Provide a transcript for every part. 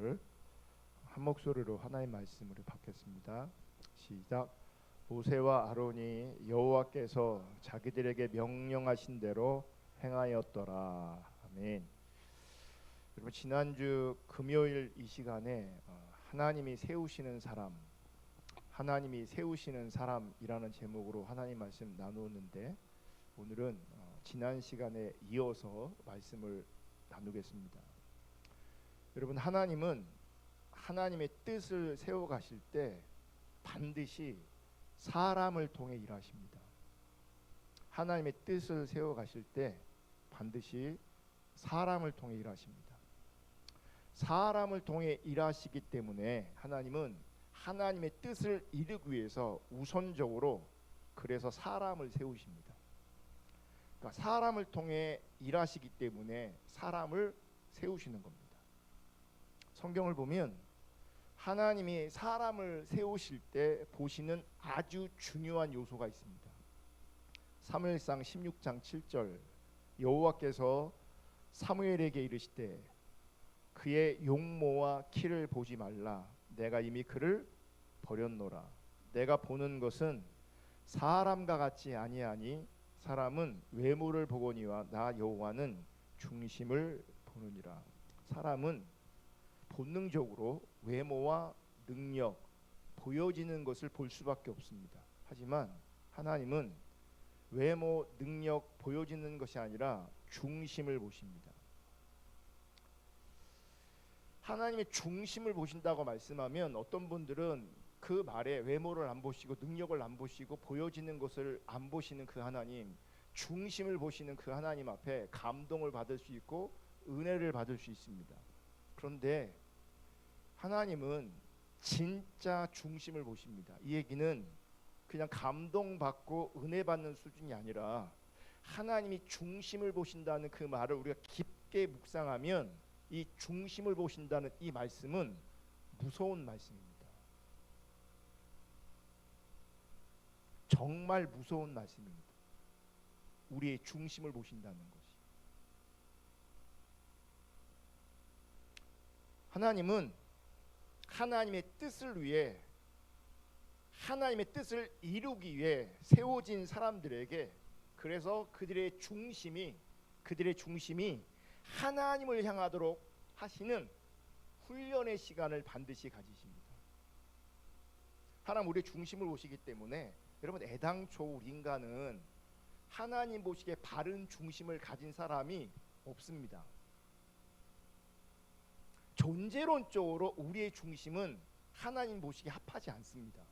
9절 한 목소리로 하나님 말씀을 받겠습니다. 시작. 모세와 아론이 여호와께서 자기들에게 명령하신 대로 행하였더라. 아멘. 여러분, 지난주 금요일 이 시간에 하나님이 세우시는 사람이라는 제목으로 하나님 말씀 나누었는데, 오늘은 지난 시간에 이어서 말씀을 나누겠습니다. 여러분, 하나님은 하나님의 뜻을 세워 가실 때 반드시 사람을 통해 일하십니다. 하나님의 뜻을 세워 가실 때 반드시 사람을 통해 일하십니다. 사람을 통해 일하시기 때문에 하나님은 하나님의 뜻을 이루기 위해서 우선적으로 그래서 사람을 세우십니다. 그러니까 사람을 통해 일하시기 때문에 사람을 세우시는 겁니다. 성경을 보면 하나님이 사람을 세우실 때 보시는 아주 중요한 요소가 있습니다. 사무엘상 16장 7절, 여호와께서 사무엘에게 이르시되 그의 용모와 키를 보지 말라. 내가 이미 그를 버렸노라. 내가 보는 것은 사람과 같지 아니하니 사람은 외모를 보거니와 나 여호와는 중심을 보느니라. 사람은 본능적으로 외모와 능력, 보여지는 것을 볼 수밖에 없습니다. 하지만 하나님은 외모, 능력, 보여지는 것이 아니라 중심을 보십니다. 하나님의 중심을 보신다고 말씀하면 어떤 분들은 그 말에 외모를 안 보시고 능력을 안 보시고 보여지는 것을 안 보시는 그 하나님, 중심을 보시는 그 하나님 앞에 감동을 받을 수 있고 은혜를 받을 수 있습니다. 그런데 하나님은 진짜 중심을 보십니다. 이 얘기는 그냥 감동받고 은혜 받는 수준이 아니라 하나님이 중심을 보신다는 그 말을 우리가 깊게 묵상하면 이 중심을 보신다는 이 말씀은 무서운 말씀입니다. 정말 무서운 말씀입니다. 우리의 중심을 보신다는 것이. 하나님은 하나님의 뜻을 위해, 하나님의 뜻을 이루기 위해 세워진 사람들에게, 그래서 그들의 중심이 하나님을 향하도록 하시는 훈련의 시간을 반드시 가지십니다. 하나님 우리의 중심을 보시기 때문에 여러분, 애당초 우리 인간은 하나님 보시기에 바른 중심을 가진 사람이 없습니다. 존재론적으로 우리의 중심은 하나님 보시기에 합하지 않습니다.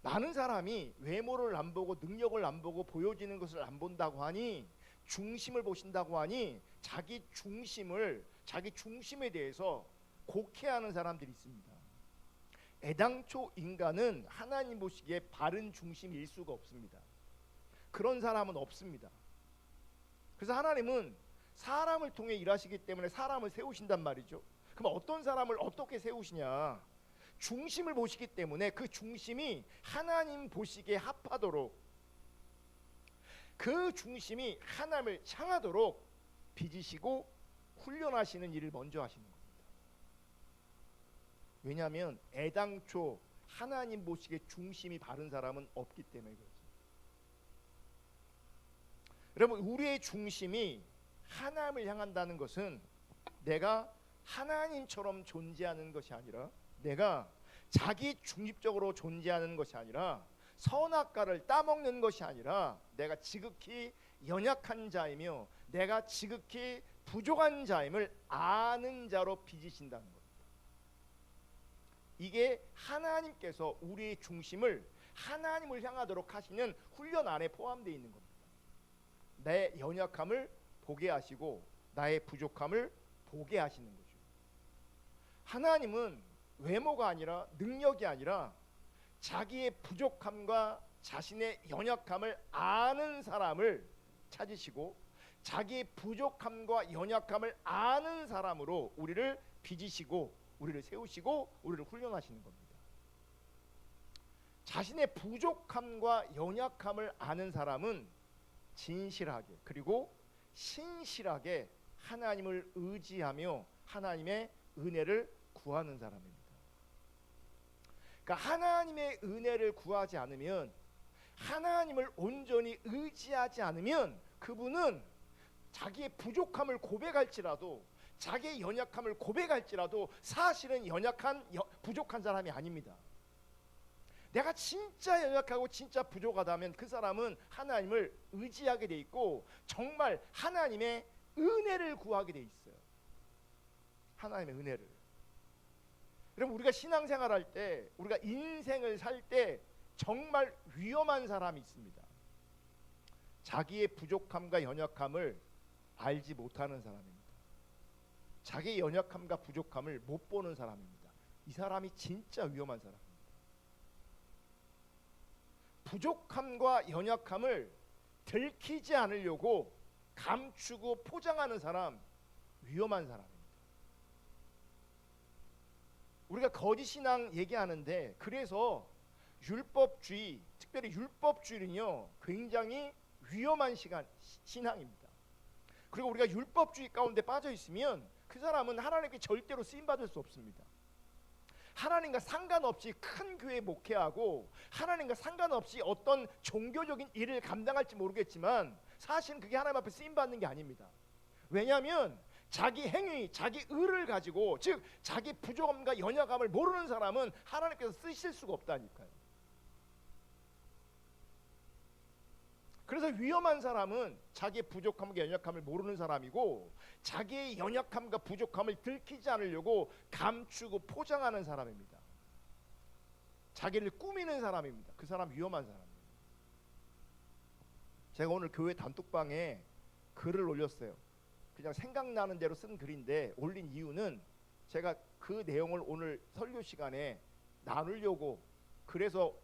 많은 사람이 외모를 안 보고 능력을 안 보고 보여지는 것을 안 본다고 하니, 중심을 보신다고 하니 자기 중심에 대해서 곡해하는 사람들이 있습니다. 애당초 인간은 하나님 보시기에 바른 중심일 수가 없습니다. 그런 사람은 없습니다. 그래서 하나님은 사람을 통해 일하시기 때문에 사람을 세우신단 말이죠. 그럼 어떤 사람을 어떻게 세우시냐? 중심을 보시기 때문에 그 중심이 하나님 보시기에 합하도록, 그 중심이 하나님을 향하도록 빚으시고 훈련하시는 일을 먼저 하시는 겁니다. 왜냐하면 애당초 하나님 보시기에 중심이 바른 사람은 없기 때문에 그렇죠. 여러분, 우리의 중심이 하나님을 향한다는 것은 내가 하나님처럼 존재하는 것이 아니라, 내가 자기 중립적으로 존재하는 것이 아니라, 선악과를 따먹는 것이 아니라 내가 지극히 연약한 자이며 내가 지극히 부족한 자임을 아는 자로 빚으신다는 겁니다. 이게 하나님께서 우리의 중심을 하나님을 향하도록 하시는 훈련 안에 포함되어 있는 겁니다. 내 연약함을 보게 하시고 나의 부족함을 보게 하시는 거죠. 하나님은 외모가 아니라, 능력이 아니라 자기의 부족함과 자신의 연약함을 아는 사람을 찾으시고, 자기의 부족함과 연약함을 아는 사람으로 우리를 빚으시고 우리를 세우시고 우리를 훈련하시는 겁니다. 자신의 부족함과 연약함을 아는 사람은 진실하게 그리고 신실하게 하나님을 의지하며 하나님의 은혜를 구하는 사람입니다. 그러니까 하나님의 은혜를 구하지 않으면, 하나님을 온전히 의지하지 않으면 그분은 자기의 부족함을 고백할지라도, 자기의 연약함을 고백할지라도 사실은 부족한 사람이 아닙니다. 내가 진짜 연약하고 진짜 부족하다면 그 사람은 하나님을 의지하게 돼 있고 정말 하나님의 은혜를 구하게 돼 있어요. 하나님의 은혜를. 여러분, 우리가 신앙생활할 때, 우리가 인생을 살 때 정말 위험한 사람이 있습니다. 자기의 부족함과 연약함을 알지 못하는 사람입니다. 자기의 연약함과 부족함을 못 보는 사람입니다. 이 사람이 진짜 위험한 사람입니다. 부족함과 연약함을 들키지 않으려고 감추고 포장하는 사람, 위험한 사람입니다. 우리가 거짓 신앙 얘기하는데, 그래서 율법주의, 특별히 율법주의는요 굉장히 위험한 신앙입니다. 그리고 우리가 율법주의 가운데 빠져 있으면 그 사람은 하나님께 절대로 쓰임 받을 수 없습니다. 하나님과 상관없이 큰 교회 목회하고 하나님과 상관없이 어떤 종교적인 일을 감당할지 모르겠지만 사실은 그게 하나님 앞에 쓰임 받는 게 아닙니다. 왜냐하면 자기 행위, 자기 의를 가지고, 즉 자기 부족함과 연약함을 모르는 사람은 하나님께서 쓰실 수가 없다니까요. 그래서 위험한 사람은 자기의 부족함과 연약함을 모르는 사람이고, 자기의 연약함과 부족함을 들키지 않으려고 감추고 포장하는 사람입니다. 자기를 꾸미는 사람입니다. 그 사람 위험한 사람이에요. 제가 오늘 교회 단톡방에 글을 올렸어요. 그냥 생각나는 대로 쓴 글인데, 올린 이유는 제가 그 내용을 오늘 설교 시간에 나누려고, 그래서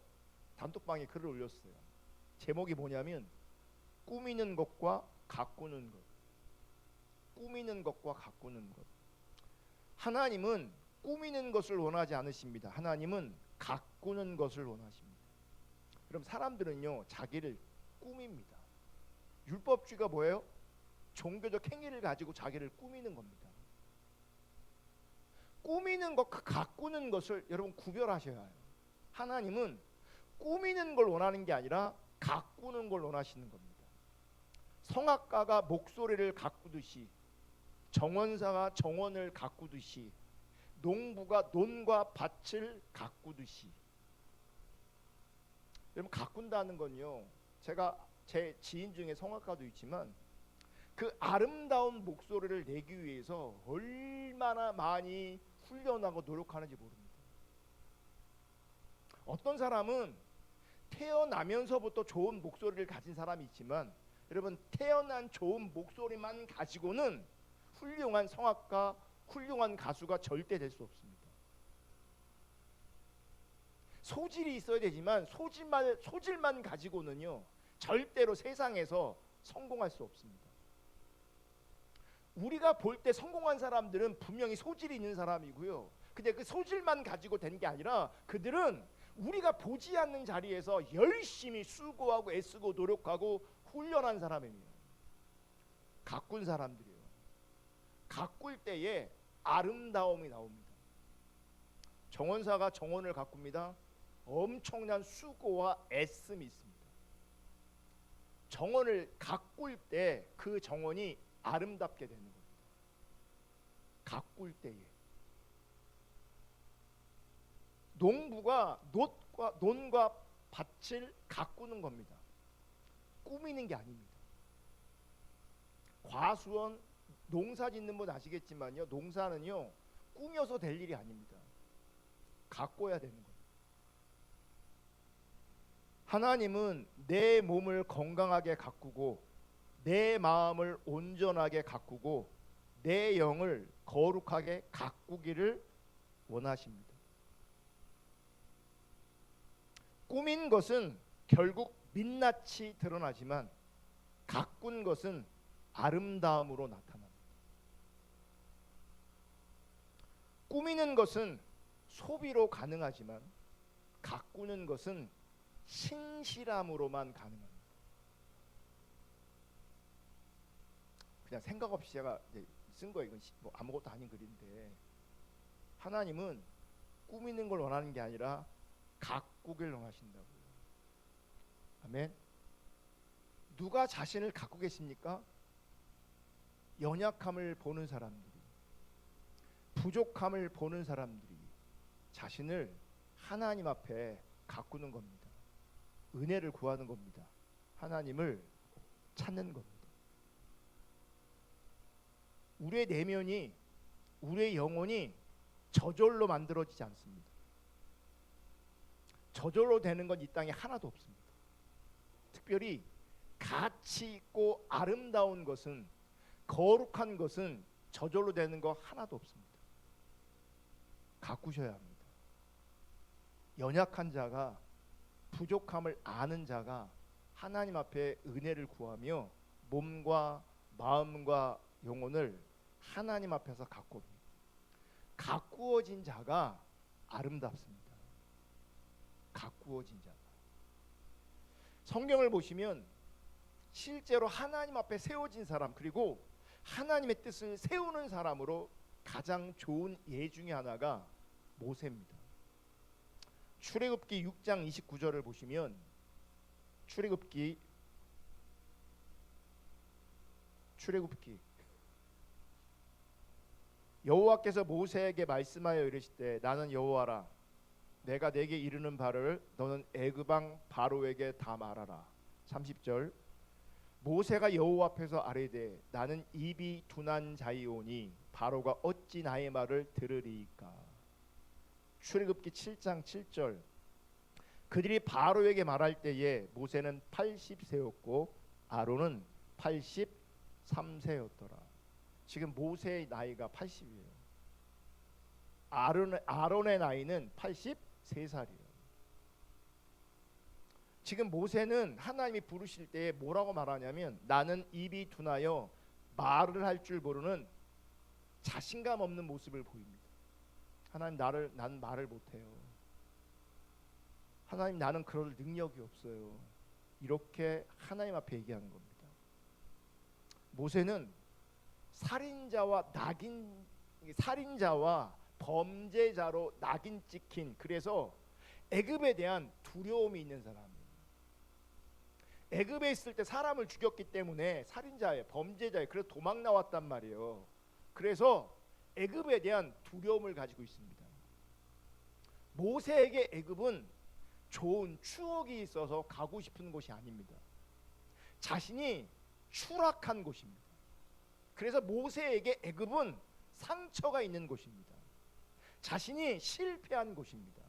단톡방에 글을 올렸어요. 제목이 뭐냐면 꾸미는 것과 가꾸는 것. 꾸미는 것과 가꾸는 것. 하나님은 꾸미는 것을 원하지 않으십니다. 하나님은 가꾸는 것을 원하십니다. 그럼 사람들은요 자기를 꾸밉니다. 율법주의가 뭐예요? 종교적 행위를 가지고 자기를 꾸미는 겁니다. 꾸미는 것과 가꾸는 것을 여러분 구별하셔야 해요. 하나님은 꾸미는 걸 원하는 게 아니라 가꾸는 걸 원하시는 겁니다. 성악가가 목소리를 가꾸듯이, 정원사가 정원을 가꾸듯이, 농부가 논과 밭을 가꾸듯이. 여러분, 가꾼다는 건요, 제가 제 지인 중에 성악가도 있지만 그 아름다운 목소리를 내기 위해서 얼마나 많이 훈련하고 노력하는지 모릅니다. 어떤 사람은 태어나면서부터 좋은 목소리를 가진 사람이 있지만, 여러분, 태어난 좋은 목소리만 가지고는 훌륭한 성악가, 훌륭한 가수가 절대 될 수 없습니다. 소질이 있어야 되지만 소질만 가지고는요 절대로 세상에서 성공할 수 없습니다. 우리가 볼 때 성공한 사람들은 분명히 소질이 있는 사람이고요, 근데 그 소질만 가지고 된 게 아니라 그들은 우리가 보지 않는 자리에서 열심히 수고하고 애쓰고 노력하고 훈련한 사람입니다. 가꾼 사람들이요. 가꿀 때에 아름다움이 나옵니다. 정원사가 정원을 가꿉니다. 엄청난 수고와 애씀이 있습니다. 정원을 가꿀 때 그 정원이 아름답게 되는 겁니다. 가꿀 때에. 농부가 논과 밭을 가꾸는 겁니다. 꾸미는 게 아닙니다. 과수원, 농사 짓는 분 아시겠지만요, 농사는요 꾸며서 될 일이 아닙니다. 가꿔야 되는 거예요. 하나님은 내 몸을 건강하게 가꾸고 내 마음을 온전하게 가꾸고 내 영을 거룩하게 가꾸기를 원하십니다. 꾸민 것은 결국 민낯이 드러나지만 가꾼 것은 아름다움으로 나타납니다. 꾸미는 것은 소비로 가능하지만 가꾸는 것은 신실함으로만 가능합니다. 그냥 생각 없이 제가 쓴 거예요. 이건 뭐 아무것도 아닌 글인데, 하나님은 꾸미는 걸 원하는 게 아니라 가꾸길 원하신다고요. 아멘. 누가 자신을 갖고 계십니까? 연약함을 보는 사람들이, 부족함을 보는 사람들이 자신을 하나님 앞에 가꾸는 겁니다. 은혜를 구하는 겁니다. 하나님을 찾는 겁니다. 우리의 내면이, 우리의 영혼이 저절로 만들어지지 않습니다. 저절로 되는 건 이 땅에 하나도 없습니다. 특별히 가치 있고 아름다운 것은, 거룩한 것은 저절로 되는 거 하나도 없습니다. 가꾸셔야 합니다. 연약한 자가, 부족함을 아는 자가 하나님 앞에 은혜를 구하며 몸과 마음과 영혼을 하나님 앞에서 가꾸옵니다. 가꾸어진 자가 아름답습니다. 가꾸어진 자가. 성경을 보시면 실제로 하나님 앞에 세워진 사람, 그리고 하나님의 뜻을 세우는 사람으로 가장 좋은 예 중에 하나가 모세입니다. 출애굽기 6장 29절을 보시면, 출애굽기 여호와께서 모세에게 말씀하여 이르시되 나는 여호와라. 내가 내게 이르는 바를 너는 애굽 왕 바로에게 다 말하라. 30절 모세가 여호와 앞에서 아뢰되 나는 입이 둔한 자이오니 바로가 어찌 나의 말을 들으리이까. 출애굽기 7장 7절 그들이 바로에게 말할 때에 모세는 80세였고 아론은 83세였더라. 지금 모세의 나이가 80이에요. 아론의 나이는 83살이에요. 지금 모세는 하나님이 부르실 때에 뭐라고 말하냐면 나는 입이 둔하여 말을 할 줄 모르는 자신감 없는 모습을 보입니다. 하나님 나는 말을 못해요. 하나님 나는 그럴 능력이 없어요. 이렇게 하나님 앞에 얘기하는 겁니다. 모세는 살인자와 범죄자로 낙인 찍힌, 그래서 애굽에 대한 두려움이 있는 사람이에요. 애굽에 있을 때 사람을 죽였기 때문에 살인자예요, 범죄자예요. 그래서 도망 나왔단 말이에요. 그래서 애굽에 대한 두려움을 가지고 있습니다. 모세에게 애굽은 좋은 추억이 있어서 가고 싶은 곳이 아닙니다. 자신이 추락한 곳입니다. 그래서 모세에게 애굽은 상처가 있는 곳입니다. 자신이 실패한 곳입니다.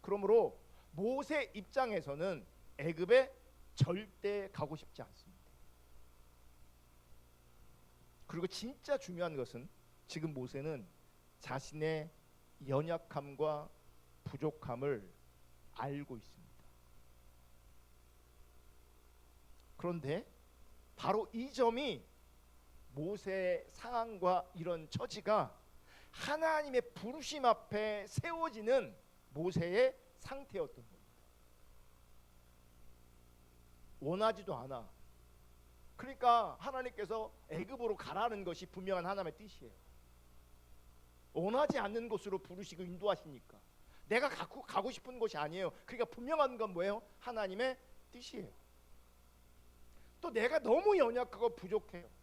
그러므로 모세 입장에서는 애굽에 절대 가고 싶지 않습니다. 그리고 진짜 중요한 것은 지금 모세는 자신의 연약함과 부족함을 알고 있습니다. 그런데 바로 이 점이 모세의 상황과 이런 처지가 하나님의 부르심 앞에 세워지는 모세의 상태였던 겁니다. 원하지도 않아. 그러니까 하나님께서 애굽으로 가라는 것이 분명한 하나님의 뜻이에요. 원하지 않는 곳으로 부르시고 인도하시니까. 내가 가고 싶은 곳이 아니에요. 그러니까 분명한 건 뭐예요? 하나님의 뜻이에요. 또 내가 너무 연약하고 부족해요.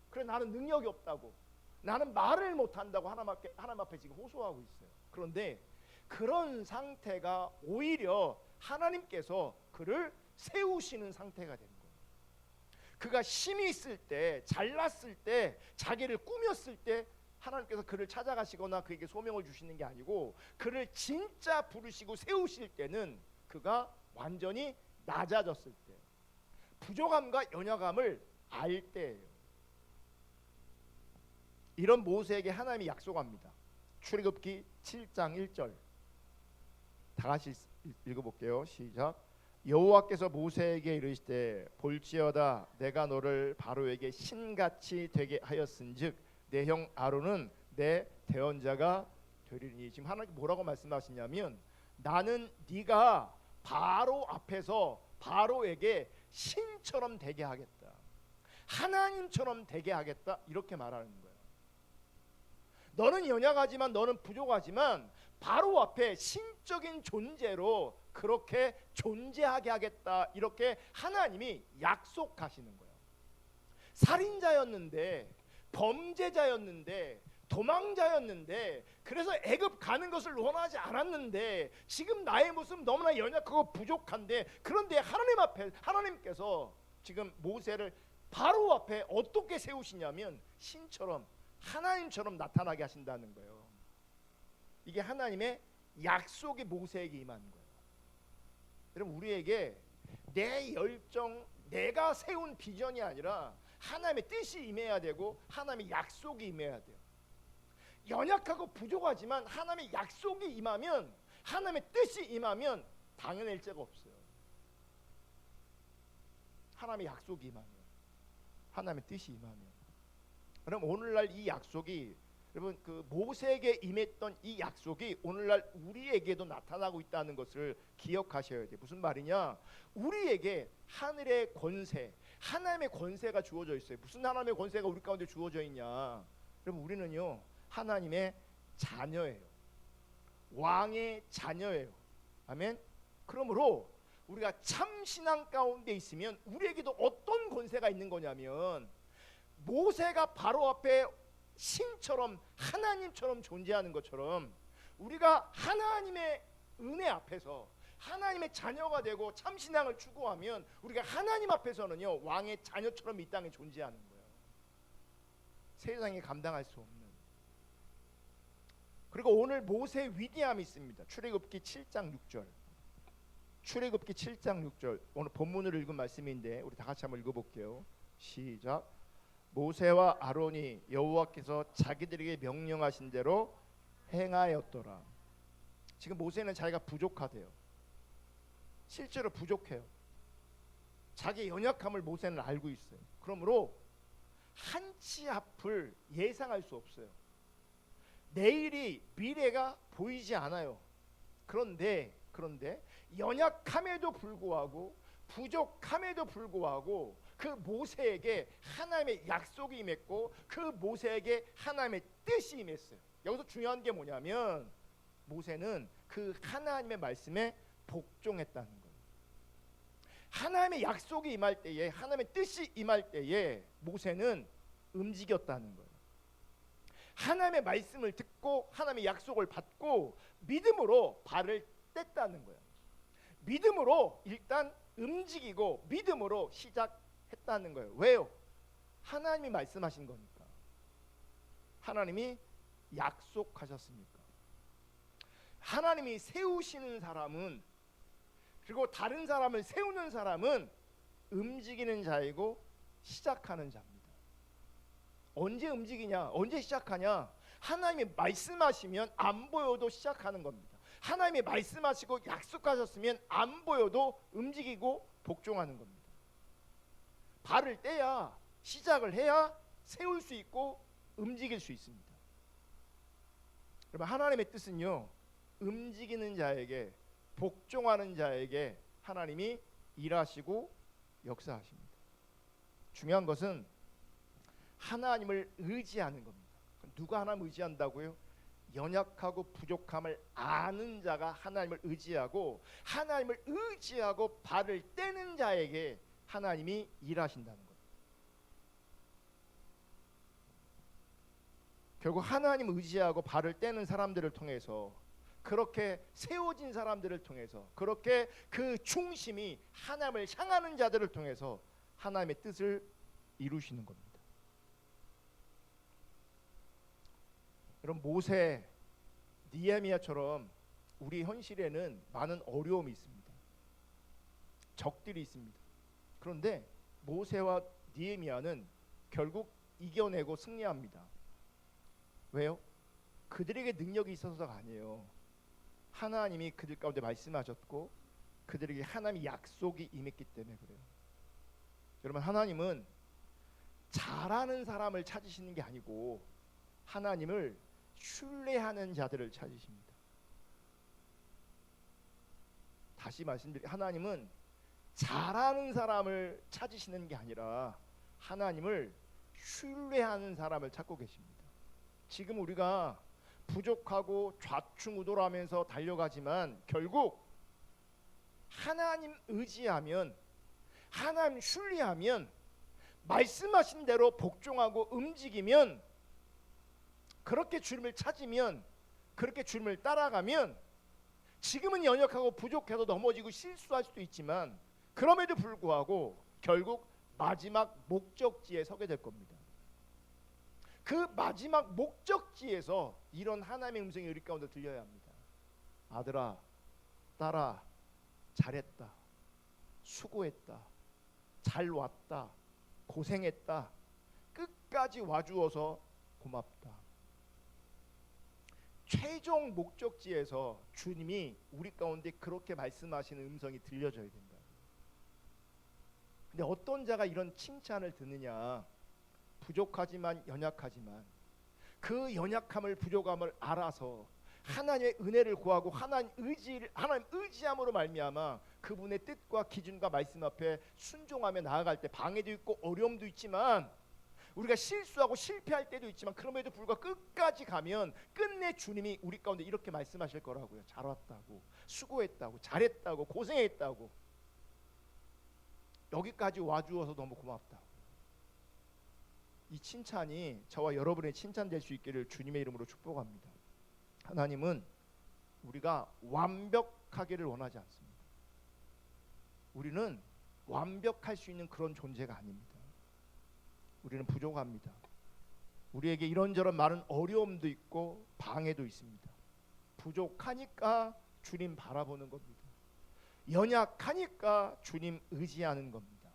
그래 나는 능력이 없다고, 나는 말을 못한다고 하나님 앞에 지금 호소하고 있어요. 그런데 그런 상태가 오히려 하나님께서 그를 세우시는 상태가 되는 거예요. 그가 힘이 있을 때, 잘났을 때, 자기를 꾸몄을 때 하나님께서 그를 찾아가시거나 그에게 소명을 주시는 게 아니고, 그를 진짜 부르시고 세우실 때는 그가 완전히 낮아졌을 때, 부족함과 연약함을 알 때예요. 이런 모세에게 하나님이 약속합니다. 출애굽기 7장 1절 다 같이 읽어볼게요. 시작. 여호와께서 모세에게 이르시되 볼지어다 내가 너를 바로에게 신같이 되게 하였은즉 내 형 아론은 내 대언자가 되리니. 지금 하나님 뭐라고 말씀하시냐면 나는 네가 바로 앞에서 바로에게 신처럼 되게 하겠다, 하나님처럼 되게 하겠다, 이렇게 말하는 거예요. 너는 연약하지만 너는 부족하지만 바로 앞에 신적인 존재로 그렇게 존재하게 하겠다, 이렇게 하나님이 약속하시는 거예요. 살인자였는데, 범죄자였는데, 도망자였는데, 그래서 애굽 가는 것을 원하지 않았는데, 지금 나의 모습 너무나 연약하고 부족한데, 그런데 하나님 앞에 하나님께서 지금 모세를 바로 앞에 어떻게 세우시냐면 신처럼, 하나님처럼 나타나게 하신다는 거예요. 이게 하나님의 약속이 모세에게 임한 거예요. 여러분, 우리에게 내 열정, 내가 세운 비전이 아니라 하나님의 뜻이 임해야 되고 하나님의 약속이 임해야 돼요. 연약하고 부족하지만 하나님의 약속이 임하면, 하나님의 뜻이 임하면 당연할 자가 없어요. 하나님의 약속이 임하면, 하나님의 뜻이 임하면. 그럼 오늘날 이 약속이, 여러분, 그 모세에게 임했던 이 약속이 오늘날 우리에게도 나타나고 있다는 것을 기억하셔야 돼요. 무슨 말이냐? 우리에게 하늘의 권세, 하나님의 권세가 주어져 있어요. 무슨 하나님의 권세가 우리 가운데 주어져 있냐? 여러분, 우리는요 하나님의 자녀예요. 왕의 자녀예요. 아멘. 그러므로 우리가 참 신앙 가운데 있으면 우리에게도 어떤 권세가 있는 거냐면, 모세가 바로 앞에 신처럼 하나님처럼 존재하는 것처럼 우리가 하나님의 은혜 앞에서 하나님의 자녀가 되고 참 신앙을 추구하면 우리가 하나님 앞에서는요 왕의 자녀처럼 이 땅에 존재하는 거예요. 세상이 감당할 수 없는. 그리고 오늘 모세의 위대함이 있습니다. 출애굽기 7장 6절. 출애굽기 7장 6절. 오늘 본문을 읽은 말씀인데 우리 다 같이 한번 읽어볼게요. 시작. 모세와 아론이 여호와께서 자기들에게 명령하신 대로 행하였더라. 지금 모세는 자기가 부족하대요. 실제로 부족해요. 자기 연약함을 모세는 알고 있어요. 그러므로 한치 앞을 예상할 수 없어요. 내일이, 미래가 보이지 않아요. 그런데 연약함에도 불구하고, 부족함에도 불구하고 그 모세에게 하나님의 약속이 임했고 그 모세에게 하나님의 뜻이 임했어요. 여기서 중요한 게 뭐냐면 모세는 그 하나님의 말씀에 복종했다는 거예요. 하나님의 약속이 임할 때에, 하나님의 뜻이 임할 때에 모세는 움직였다는 거예요. 하나님의 말씀을 듣고 하나님의 약속을 받고 믿음으로 발을 뗐다는 거예요. 믿음으로 일단 움직이고 믿음으로 시작했다는 거예요. 왜요? 하나님이 말씀하신 거니까. 하나님이 약속하셨으니까. 하나님이 세우시는 사람은, 그리고 다른 사람을 세우는 사람은 움직이는 자이고 시작하는 자입니다. 언제 움직이냐? 언제 시작하냐? 하나님이 말씀하시면 안 보여도 시작하는 겁니다. 하나님이 말씀하시고 약속하셨으면 안 보여도 움직이고 복종하는 겁니다. 발을 떼야, 시작을 해야 세울 수 있고 움직일 수 있습니다. 여러분, 하나님의 뜻은요 움직이는 자에게, 복종하는 자에게 하나님이 일하시고 역사하십니다. 중요한 것은 하나님을 의지하는 겁니다. 누가 하나님을 의지한다고요? 연약하고 부족함을 아는 자가 하나님을 의지하고, 하나님을 의지하고 발을 떼는 자에게 하나님이 일하신다는 겁니다. 결국 하나님을 의지하고 발을 떼는 사람들을 통해서, 그렇게 세워진 사람들을 통해서, 그렇게 그 중심이 하나님을 향하는 자들을 통해서 하나님의 뜻을 이루시는 겁니다. 여러분, 모세, 느헤미야처럼 우리 현실에는 많은 어려움이 있습니다. 적들이 있습니다. 그런데 모세와 느헤미야는 결국 이겨내고 승리합니다. 왜요? 그들에게 능력이 있어서가 아니에요. 하나님이 그들 가운데 말씀하셨고 그들에게 하나님의 약속이 임했기 때문에 그래요. 여러분, 하나님은 잘하는 사람을 찾으시는 게 아니고 하나님을 신뢰하는 자들을 찾으십니다. 다시 말씀드리면 하나님은 잘하는 사람을 찾으시는 게 아니라 하나님을 신뢰하는 사람을 찾고 계십니다. 지금 우리가 부족하고 좌충우돌하면서 달려가지만 결국 하나님 의지하면, 하나님 신뢰하면, 말씀하신 대로 복종하고 움직이면, 그렇게 주님을 찾으면, 그렇게 주님을 따라가면 지금은 연약하고 부족해서 넘어지고 실수할 수도 있지만 그럼에도 불구하고 결국 마지막 목적지에 서게 될 겁니다. 그 마지막 목적지에서 이런 하나님의 음성이 우리 가운데 들려야 합니다. 아들아, 딸아, 잘했다, 수고했다, 잘 왔다, 고생했다, 끝까지 와주어서 고맙다. 최종 목적지에서 주님이 우리 가운데 그렇게 말씀하시는 음성이 들려져야 된다. 근데 어떤 자가 이런 칭찬을 듣느냐? 부족하지만 연약하지만 그 연약함을, 부족함을 알아서 하나님의 은혜를 구하고 하나님 의지함으로 말미암아 그분의 뜻과 기준과 말씀 앞에 순종하며 나아갈 때 방해도 있고 어려움도 있지만, 우리가 실수하고 실패할 때도 있지만 그럼에도 불구하고 끝까지 가면 끝내 주님이 우리 가운데 이렇게 말씀하실 거라고요. 잘 왔다고, 수고했다고, 잘했다고, 고생했다고, 여기까지 와주어서 너무 고맙다고. 이 칭찬이 저와 여러분의 칭찬 될 수 있기를 주님의 이름으로 축복합니다. 하나님은 우리가 완벽하기를 원하지 않습니다. 우리는 완벽할 수 있는 그런 존재가 아닙니다. 우리는 부족합니다. 우리에게 이런저런 많은 어려움도 있고 방해도 있습니다. 부족하니까 주님 바라보는 겁니다. 연약하니까 주님 의지하는 겁니다.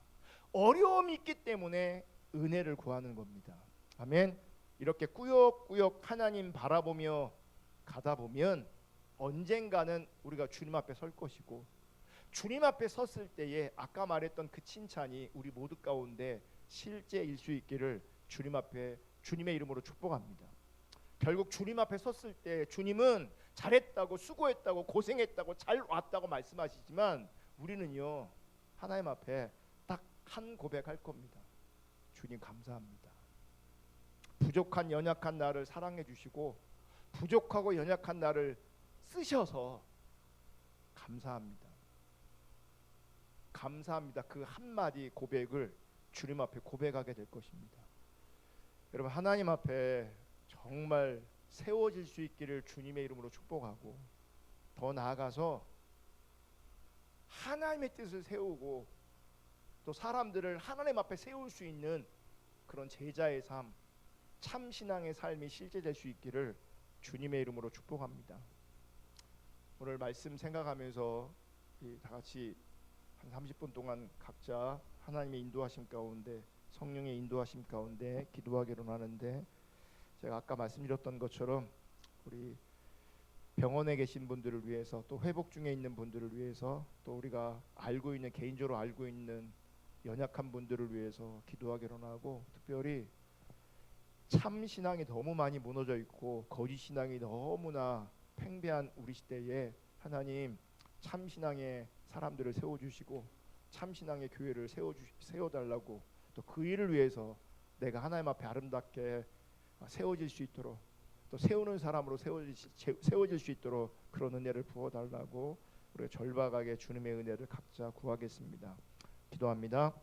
어려움이 있기 때문에 은혜를 구하는 겁니다. 아멘. 이렇게 꾸역꾸역 하나님 바라보며 가다 보면 언젠가는 우리가 주님 앞에 설 것이고, 주님 앞에 섰을 때에 아까 말했던 그 칭찬이 우리 모두 가운데 실제일 수 있기를 주님 앞에 주님의 이름으로 축복합니다. 결국 주님 앞에 섰을 때 주님은 잘했다고, 수고했다고, 고생했다고, 잘 왔다고 말씀하시지만 우리는요, 하나님 앞에 딱 한 고백할 겁니다. 주님 감사합니다. 부족한 연약한 나를 사랑해 주시고 부족하고 연약한 나를 쓰셔서 감사합니다. 감사합니다. 그 한마디 고백을 주님 앞에 고백하게 될 것입니다. 여러분, 하나님 앞에 정말 세워질 수 있기를 주님의 이름으로 축복하고, 더 나아가서 하나님의 뜻을 세우고 또 사람들을 하나님 앞에 세울 수 있는 그런 제자의 삶, 참 신앙의 삶이 실제될 수 있기를 주님의 이름으로 축복합니다. 오늘 말씀 생각하면서 다 같이 한 30분 동안 각자 하나님의 인도하심 가운데, 성령의 인도하심 가운데 기도하기로 하는데, 제가 아까 말씀드렸던 것처럼 우리 병원에 계신 분들을 위해서, 또 회복 중에 있는 분들을 위해서, 또 우리가 알고 있는, 개인적으로 알고 있는 연약한 분들을 위해서 기도하기로 하고, 특별히 참 신앙이 너무 많이 무너져 있고 거짓 신앙이 너무나 팽배한 우리 시대에 하나님 참 신앙의 사람들을 세워주시고 참 신앙의 교회를 세워달라고, 또 그 일을 위해서 내가 하나님 앞에 아름답게 세워질 수 있도록, 또 세우는 사람으로 세워질 수 있도록 그런 은혜를 부어달라고 우리가 절박하게 주님의 은혜를 각자 구하겠습니다. 기도합니다.